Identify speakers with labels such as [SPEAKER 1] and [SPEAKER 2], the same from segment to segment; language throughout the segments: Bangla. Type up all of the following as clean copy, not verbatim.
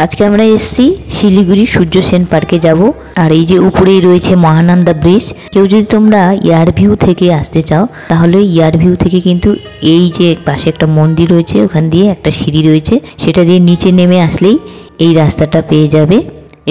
[SPEAKER 1] আজকে আমরা এসেছি শিলিগুড়ি সূর্য সেন পার্কে যাব। আর এই যে উপরেই রয়েছে মহানন্দা ব্রিজ। কেউ যদি তোমরা এয়ার ভিউ থেকে আসতে চাও তাহলে এয়ার ভিউ থেকে কিন্তু এই যে পাশে একটা মন্দির রয়েছে ওখান দিয়ে একটা সিঁড়ি রয়েছে, সেটা দিয়ে নিচে নেমে আসলেই এই রাস্তাটা পেয়ে যাবে।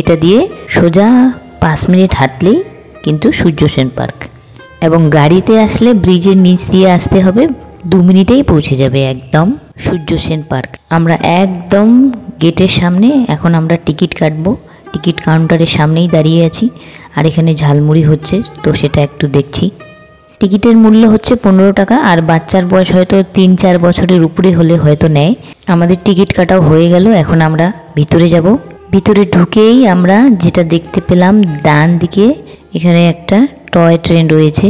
[SPEAKER 1] এটা দিয়ে সোজা 5 মিনিট হাঁটলেই কিন্তু সূর্য সেন পার্ক। এবং গাড়িতে আসলে ব্রিজের নিচ দিয়ে আসতে হবে, 2 মিনিটেই পৌঁছে যাবে একদম সূর্য সেন পার্ক। আমরা একদম গেটের সামনে, এখন আমরা টিকিট কাটবো। টিকিট কাউন্টারের সামনেই দাঁড়িয়ে আছি আর এখানে ঝালমুড়ি হচ্ছে, তো সেটা একটু দেখছি। টিকিটের মূল্য হচ্ছে 15 টাকা, আর বাচ্চার বয়স হয়তো 3-4 বছরের উপরে হলে হয়তো নেয়। আমাদের টিকিট কাটাও হয়ে গেল, এখন আমরা ভিতরে যাব। ভিতরে ঢুকেই আমরা যেটা দেখতে পেলাম, ডান দিকে এখানে একটা টয় ট্রেন রয়েছে।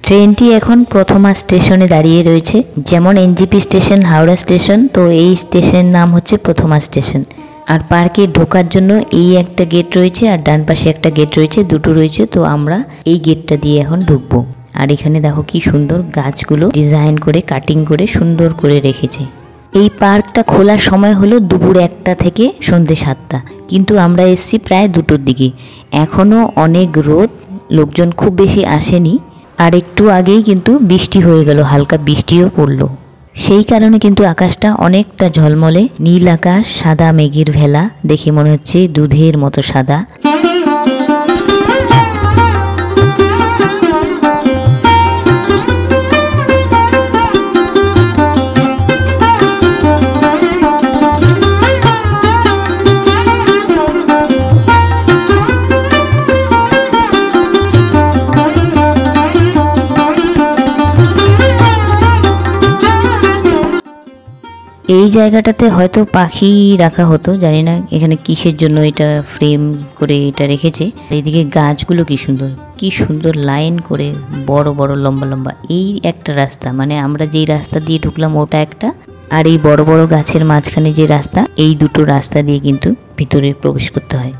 [SPEAKER 1] ট্রেনটি এখন প্রথমা স্টেশনে দাঁড়িয়ে রয়েছে। যেমন এনজেপি স্টেশন, হাওড়া স্টেশন, তো এই স্টেশনের নাম হচ্ছে প্রথমা স্টেশন। আর পার্কে ঢোকার জন্য এই একটা গেট রয়েছে আর ডান পাশে একটা গেট রয়েছে, দুটো রয়েছে। তো আমরা এই গেটটা দিয়ে এখন ঢুকবো। আর এখানে দেখো কি সুন্দর গাছগুলো ডিজাইন করে কাটিং করে সুন্দর করে রেখেছে। এই পার্কটা খোলার সময় হলো দুপুর 1টা থেকে সন্ধ্যে 7টা, কিন্তু আমরা এসেছি প্রায় 2টোর দিকে। এখনও অনেক রোদ, লোকজন খুব বেশি আসেনি। আর একটু আগেই কিন্তু বৃষ্টি হয়ে গেল, হালকা বৃষ্টিও পড়লো। সেই কারণে কিন্তু আকাশটা অনেকটা ঝলমলে, নীল আকাশ, সাদা মেঘের ভেলা, দেখে মনে হচ্ছে দুধের মতো সাদা। এই জায়গাটাতে হয়তো পাখি রাখা হতো, জানি না এখানে কিসের জন্য এটা ফ্রেম করে এটা রেখেছে। এইদিকে গাছগুলো কি সুন্দর, কি সুন্দর লাইন করে বড় বড় লম্বা লম্বা। এই একটা রাস্তা, মানে আমরা যেই রাস্তা দিয়ে ঢুকলাম ওটা একটা, আর এই বড় বড় গাছের মাঝখানে যে রাস্তা, এই দুটো রাস্তা দিয়ে কিন্তু ভিতরে প্রবেশ করতে হয়।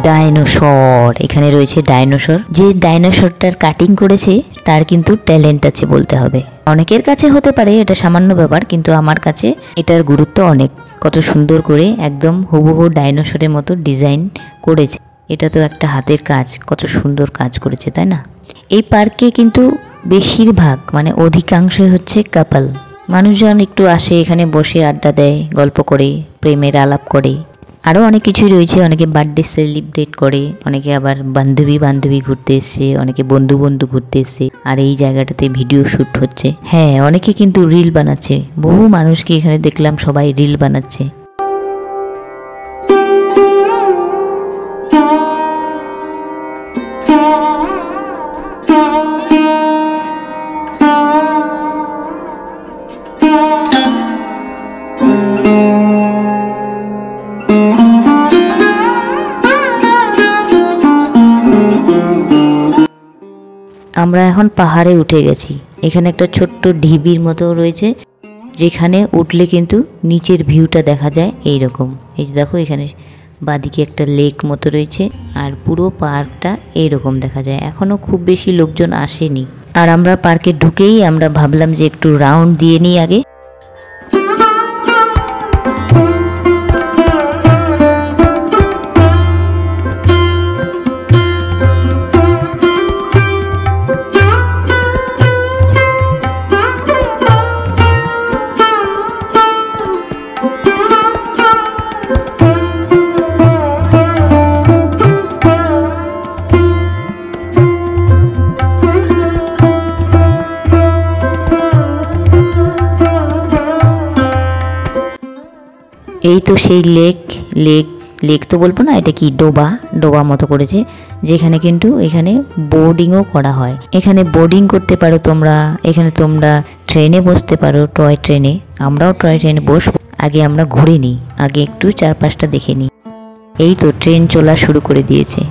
[SPEAKER 1] ডাইনোসর, এখানে রয়েছে ডাইনোসর। যে ডাইনোসরটার কাটিং করেছে তার কিন্তু ট্যালেন্ট আছে বলতে হবে। অনেকের কাছে হতে পারে এটা সামান্য ব্যাপার, কিন্তু আমার কাছে এটার গুরুত্ব অনেক। কত সুন্দর করে একদম হুবহু ডাইনোসরের মতো ডিজাইন করেছে। এটা তো একটা হাতের কাজ, কত সুন্দর কাজ করেছে, তাই না? এই পার্কে কিন্তু বেশিরভাগ মানে অধিকাংশই হচ্ছে কাপল। মানুষজন একটু আসে, এখানে বসে আড্ডা দেয়, গল্প করে, প্রেমের আলাপ করে। আরও অনেক কিছুই রয়েছে। অনেকে বার্থডে সেলিব্রেট করে, অনেকে আবার বান্ধবী ঘুরতে এসছে, অনেকে বন্ধু ঘুরতে এসছে। আর এই জায়গাটাতে ভিডিও শ্যুট হচ্ছে। হ্যাঁ, অনেকে কিন্তু রিল বানাচ্ছে। বহু মানুষকে এখানে দেখলাম সবাই রিল বানাচ্ছে। আমরা এখন পাহাড়ে উঠে গেছি। এখানে একটা ছোট্ট ঢিবির মতো রয়েছে, যেখানে উঠলে কিন্তু নিচের ভিউটা দেখা যায় এইরকম। এই যে দেখো, এখানে বাদিকে একটা লেক মতো রয়েছে আর পুরো পার্কটা এইরকম দেখা যায়। এখনও খুব বেশি লোকজন আসেনি। আর আমরা পার্কে ঢুকেই আমরা ভাবলাম যে একটু রাউন্ড দিয়ে নিই আগে। এই তো সেই লেক তো বলবো না, এটা কি ডোবা মতো করেছে, যেখানে কিন্তু এখানে বোর্ডিংও করা হয়। এখানে বোর্ডিং করতে পারো তোমরা। এখানে তোমরা ট্রেনে বসতে পারো, টয় ট্রেনে। আমরাও টয় ট্রেনে বসবো। আগে আমরা ঘুরে নিই, আগে একটু চারপাশটা দেখে নিই। এই তো ট্রেন চলা শুরু করে দিয়েছে।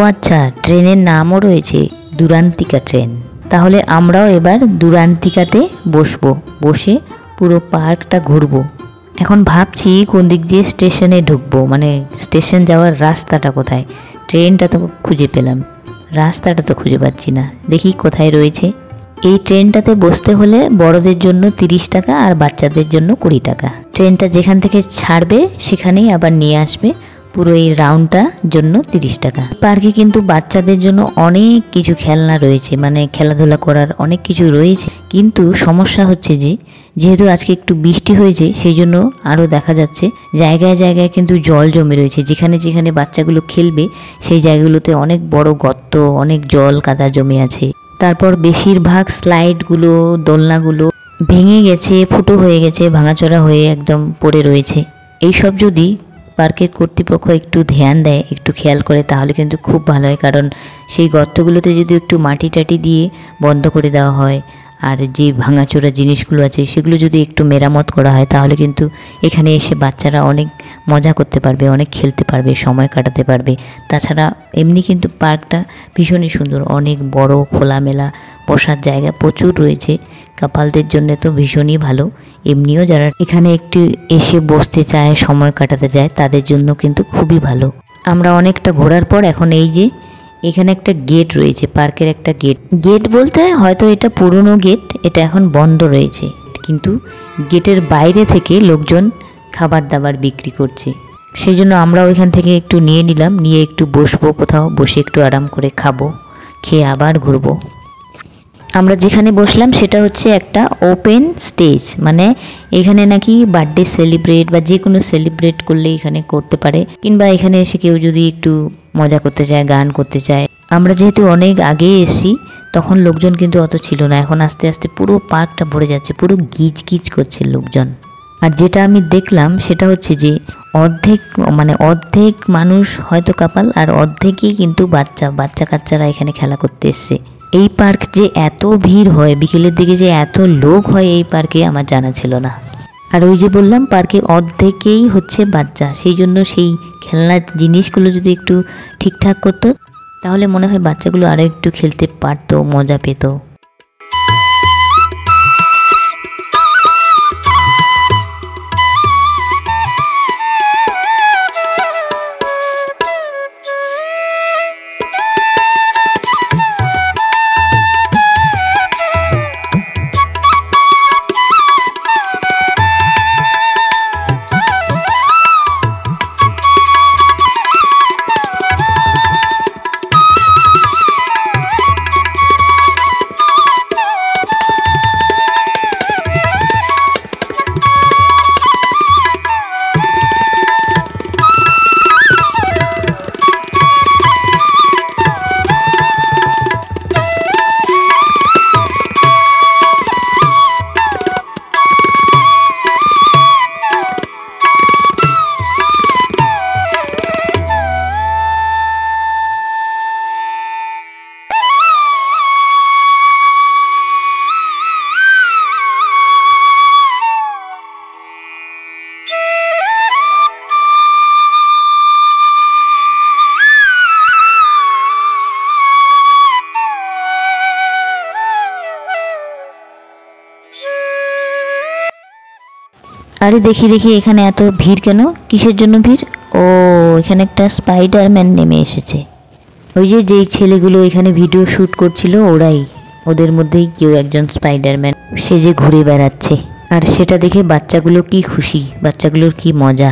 [SPEAKER 1] আচ্ছা, ট্রেনের নামও রয়েছে দুরান্তিকা ট্রেন। তাহলে আমরাও এবার দুরান্তিকাতে বসবো, বসে পুরো পার্কটা ঘুরবো। এখন ভাবছি কোন দিক দিয়ে স্টেশনে ঢুকবো, মানে স্টেশন যাওয়ার রাস্তাটা কোথায়। ট্রেনটা তো খুঁজে পেলাম, রাস্তাটা তো খুঁজে পাচ্ছি না। দেখি কোথায় রয়েছে। এই ট্রেনটাতে বসতে হলে বড়দের জন্য 30 টাকা আর বাচ্চাদের জন্য 20 টাকা। ট্রেনটা যেখান থেকে ছাড়বে সেখানেই আবার নিয়ে আসবে। পুরো এই রাউন্ডটা জন্য 30 টাকা। পার্কে কিন্তু বাচ্চাদের জন্য অনেক কিছু খেলনা রয়েছে, মানে খেলাধুলা করার অনেক কিছু রয়েছে। কিন্তু সমস্যা হচ্ছে যে যেহেতু আজকে একটু বৃষ্টি হয়েছে, সেই জন্য আরও দেখা যাচ্ছে জায়গায় জায়গায় কিন্তু জল জমে রয়েছে। যেখানে যেখানে বাচ্চাগুলো খেলবে সেই জায়গাগুলোতে অনেক বড় গর্ত, অনেক জল কাদা জমে আছে। তারপর বেশিরভাগ স্লাইডগুলো, দোলনাগুলো ভেঙে গেছে, ফুটো হয়ে গেছে, ভাঙাচোরা হয়ে একদম পড়ে রয়েছে। এইসব যদি পার্কের কর্তৃপক্ষ একটু ধ্যান দেয়, একটু খেয়াল করে, তাহলে কিন্তু খুব ভালো হয়। কারণ সেই গর্তগুলোতে যদি একটু মাটি টাটি দিয়ে বন্ধ করে দেওয়া হয়, আর যে ভাঙাচোরা জিনিসগুলো আছে সেগুলো যদি একটু মেরামত করা হয়, তাহলে কিন্তু এখানে এসে বাচ্চারা অনেক মজা করতে পারবে, অনেক খেলতে পারবে, সময় কাটাতে পারবে। তাছাড়া এমনি কিন্তু পার্কটা ভীষণই সুন্দর, অনেক বড়, খোলামেলা, বসার জায়গা প্রচুর রয়েছে। কাপালদের জন্য তো ভীষণই ভালো। এমনিও যারা এখানে একটু এসে বসতে চায়, সময় কাটাতে চায়, তাদের জন্য কিন্তু খুবই ভালো। আমরা অনেকটা ঘোরার পর এখন এই যে এখানে একটা গেট রয়েছে, পার্কের একটা গেট বলতে হয়তো এটা পুরনো গেট, এটা এখন বন্ধ রয়েছে। কিন্তু গেটের বাইরে থেকে লোকজন খাবার দাবার বিক্রি করছে, সেই জন্য আমরা ওইখান থেকে একটু নিয়ে নিলাম, নিয়ে একটু বসবো কোথাও, বসে একটু আরাম করে খাবো, খেয়ে আবার ঘুরবো। আমরা যেখানে বসলাম সেটা হচ্ছে একটা ওপেন স্টেজ, মানে এখানে নাকি বার্থডে সেলিব্রেট বা যে কোনো সেলিব্রেট করলে এখানে করতে পারে, কিংবা এখানে এসে কেউ যদি একটু মজা করতে চায়, গান করতে চায়। আমরা যেহেতু অনেক আগে এসেছি, তখন লোকজন কিন্তু অত ছিল না। এখন আস্তে আস্তে পুরো পার্কটা ভরে যাচ্ছে, পুরো গিজ গিজ করছে লোকজন। আর যেটা আমি দেখলাম সেটা হচ্ছে যে অর্ধেক মানুষ হয়তো কাপাল, আর অর্ধেকই কিন্তু বাচ্চা কাচ্চারা এখানে খেলা করতে এসছে। এই পার্ক যে এত ভিড় হয়, বিকেলের দিকে যে এত লোক হয় এই পার্কে, আমার জানা ছিল না। আর ওই যে বললাম পার্কে অর্ধেকেই হচ্ছে বাচ্চা, সেই জন্য সেই খেলনার জিনিসগুলো যদি একটু ঠিকঠাক করতো, তাহলে মনে হয় বাচ্চাগুলো আরও একটু খেলতে পারতো, মজা পেত। আরে দেখি এখানে এত ভিড় কেন, কিসের জন্য ভিড়? ও, এখানে একটা স্পাইডারম্যান নেমে এসেছে। ওই যে যেই ছেলেগুলো এখানে ভিডিও শ্যুট করছিল, ওদের মধ্যেই কেউ একজন স্পাইডারম্যান সেজে ঘুরে বেড়াচ্ছে। আর সেটা দেখে বাচ্চাগুলো কি খুশি, বাচ্চাগুলোর কি মজা।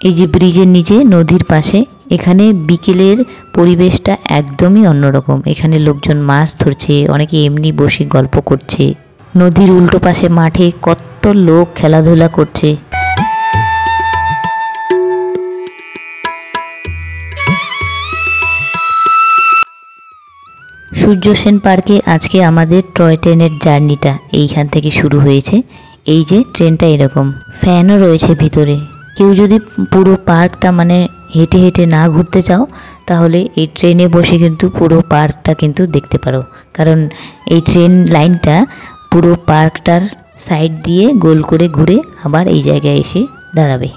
[SPEAKER 1] এই যে ব্রিজের নিচে নদীর পাশে, এখানে বিকেলের পরিবেশটা একদমই অন্যরকম। এখানে লোকজন মাছ ধরছে, অনেকে এমনি বসে গল্প করছে। নদীর উল্টো পাশে মাঠে কত লোক খেলাধুলা করছে। সূর্য সেন পার্কে আজকে আমাদের টয় ট্রেনের জার্নিটা এইখান থেকে শুরু হয়েছে। এই যে ট্রেনটা এরকম, ফ্যানও রয়েছে ভিতরে। কেউ যদি পুরো পার্কটা মানে হেঁটে হেঁটে না ঘুরতে চাও, তাহলে এই ট্রেনে বসে কিন্তু পুরো পার্কটা কিন্তু দেখতে পারো। কারণ এই ট্রেন লাইনটা পুরো পার্কটার সাইড দিয়ে গোল করে ঘুরে আবার এই জায়গায় এসে দাঁড়াবে।